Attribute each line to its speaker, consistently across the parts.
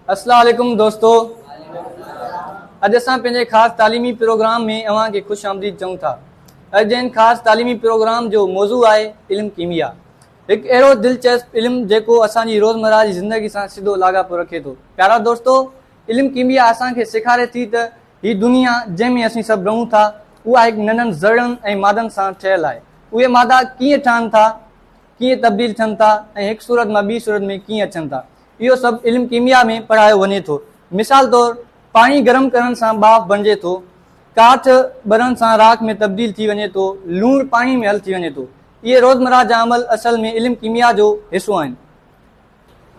Speaker 1: अस्सलाम वालेकुम दोस्तों। अज असां पंहिंजे ख़ासि तालीमी प्रोग्राम में अवां खे ख़ुशि आमदीद चऊं था। अॼु जिन ख़ासि तालीमी प्रोग्राम जो मौज़ू आहे इल्मु कीमिया, हिकु अहिड़ो दिलचस्प इल्मु जेको असांजी रोज़मर्रा जी ज़िंदगी सां सिधो लाॻापो रखे थो। प्यारा दोस्तो, इल्मु कीमिया असांखे सेखारे थी त हीअ दुनिया जंहिंमें असीं सभु रहूं था उहा हिकु नंढनि ज़रनि ऐं मादनि सां ठहियलु आहे। उहे मादा कीअं ठहनि था, कीअं तब्दील थियनि था ऐं हिकु सूरत मां ॿी सूरत में कीअं अचनि था, इहो सभु इल्मु कीमिया में पढ़ायो वञे थो। मिसाल तौरु पाणी गरम करण सां बाफ़ बणिजे थो, काठ ॿरण सां राख में तब्दील थी वञे थो, लूणु पाणी में हल थी वञे थो। इहे रोज़मर्रा जा अमल असल में इल्मु कीमिया जो हिसो आहिनि।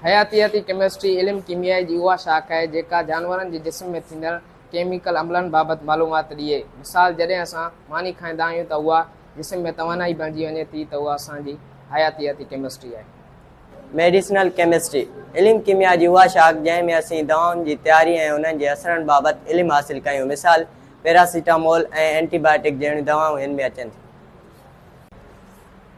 Speaker 2: हयातियाती केमिस्ट्री इल्मु कीमिया जी उहा शाख़ आहे जेका जानवरनि जे जिस्म में थींदड़ केमिकल अमलनि बाबति मालूमात ॾिए। मिसाल, जॾहिं असां मानी खाईंदा आहियूं त उहा जिस्म में तवानाई बणिजी वञे थी त उहा असांजी हयातियाती केमिस्ट्री आहे।
Speaker 3: मेडिसिनल केमिस्ट्री इल्मु कीमिया जी उहा शाख़ जंहिंमें असीं दवाउनि जी तयारी ऐं उन्हनि जे असरनि बाबति इल्मु हासिलु कयूं। मिसाल, पैरासीटामोल ऐं एंटीबायोटिक जहिड़ियूं दवाऊं हिन में अचनि थियूं।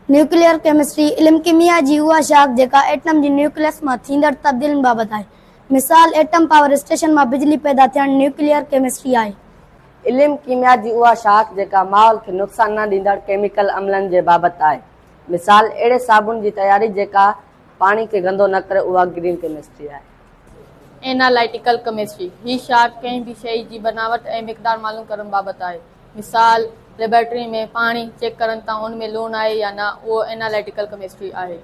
Speaker 4: न्यूक्लियर केमिस्ट्री इल्मु कीमिया जी उहा शाख़ जेका एटम जी न्यूक्लियस मां थींदड़ तब्दीलियुनि बाबति आहे। मिसाल, एटम पावर स्टेशन मां बिजली पैदा थियणु न्यूक्लियर केमिस्ट्री आहे।
Speaker 5: इल्मु कीमिया जी उहा शाख़ जेका माहौल खे नुक़सान न ॾींदड़ केमिकल अमलनि जे बाबति आहे। मिसाल, अहिड़े साबुण जी तयारी जेका पाणी खे गंदो न करे, उहा ग्रीन केमिस्ट्री आहे।
Speaker 6: एनालिटिकल केमिस्ट्री ही शाख़ कंहिं बि शइ जी बनावट ऐं मिक़दार मालूम करण बाबति आहे। मिसाल, लेबोरेटरी में पाणी चेक करण था उन में लूणु आहे या न, उहो एनालिटिकल केमिस्ट्री आहे।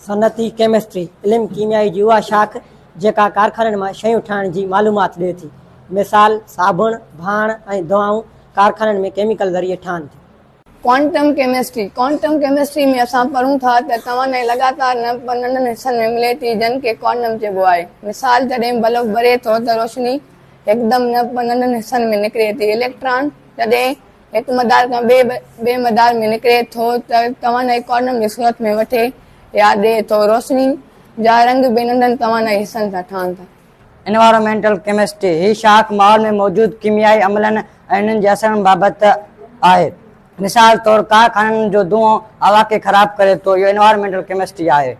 Speaker 7: सनती केमिस्ट्री इल्मु कीमिया जी उहा शाख़ जेका कारखाननि मां शयूं ठाहिण जी मालूमात ॾिए थी। मिसाल, साबुण, भाण ऐं दवाऊं कारखाननि में केमिकल ज़रिए ठहनि थी।
Speaker 8: क्वांटम केमिस्ट्री में असां पढ़ूं था त तवानाई लगातार नंढनि हिस्सनि में मिले थी जंहिंखे क्वांटम चइबो आहे। मिसाल, जॾहिं बल्ब ॿरे थो त रोशनी हिकदमि नंढनि हिस्सनि में निकिरे थी। इलेक्ट्रॉन जॾहिं हिकु मदार खां ॿिए मदार में निकिरे थो त तवानाई क्वांटम जी सूरत में वठे या ॾिए थो। रोशनी जा रंग बि नंढनि तवानाई हिस्सनि सां ठहनि था।
Speaker 3: एनवायरमेंटल केमिस्ट्री ही शाख़ माहौल में मौजूदु कीमियाई अमलनि ऐं उन्हनि जे असरनि बाबति आहे। मिसाल तौरु कारखाननि जो धुओं हवा खे ख़राबु करे थो, इहो एनवायरमेंटल केमिस्ट्री आहे।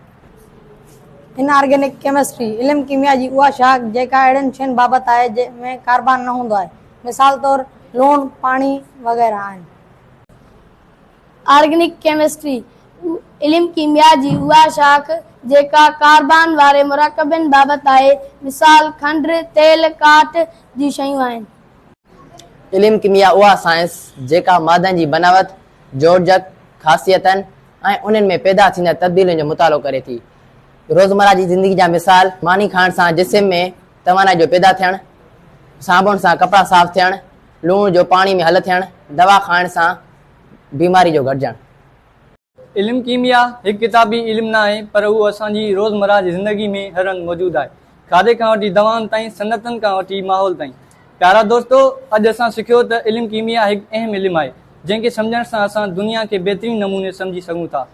Speaker 7: इनऑर्गेनिक केमिस्ट्री इल्मु कीमिया जी उहा शाख़ जेका अहिड़नि शयुनि बाबति आहे जंहिंमें कार्बन न हूंदो आहे। मिसाल तौरु लूणु, पाणी वग़ैरह आहिनि।
Speaker 4: ऑर्गेनिक केमिस्ट्री इल्मु कीमिया जी उहा शाख़ जेका कार्बन वारे मुराकबनि बाबति आहे। मिसाल, खंड, तेल, काठ जी शयूं आहिनि।
Speaker 5: इल्मु कीमिया उहा साइंस जेका मादनि जी बनावट, जोड़जक, ख़ासियतनि ऐं उन्हनि में पैदा थींदड़ तब्दीलियुनि जो मुतालो करे थी। रोज़मर्रा जी ज़िंदगी जा मिसाल, मानी खाइण सां जिस्म में तवानाई जो पैदा थियणु, साबुण सां कपिड़ा साफ़ थियणु, लूण जो पाणी में हल थियणु, दवा खाइण सां बीमारी जो घटिजणु।
Speaker 1: इल्मु कीमिया हिकु किताबी इल्मु न आहे, पर उहो असांजी रोज़मर्रा जी ज़िंदगी में हर हंधि मौजूदु आहे। खाधे खां वठी दवाउनि ताईं, सनतनि खां वठी माहौल ताईं। प्यारा दोस्तो, अॼु असां सिखियो त इल्मु कीमिया हिकु अहम इल्मु आहे जंहिंखे सम्झण सां असां दुनिया खे बहितरीन नमूने सम्झी सघूं था।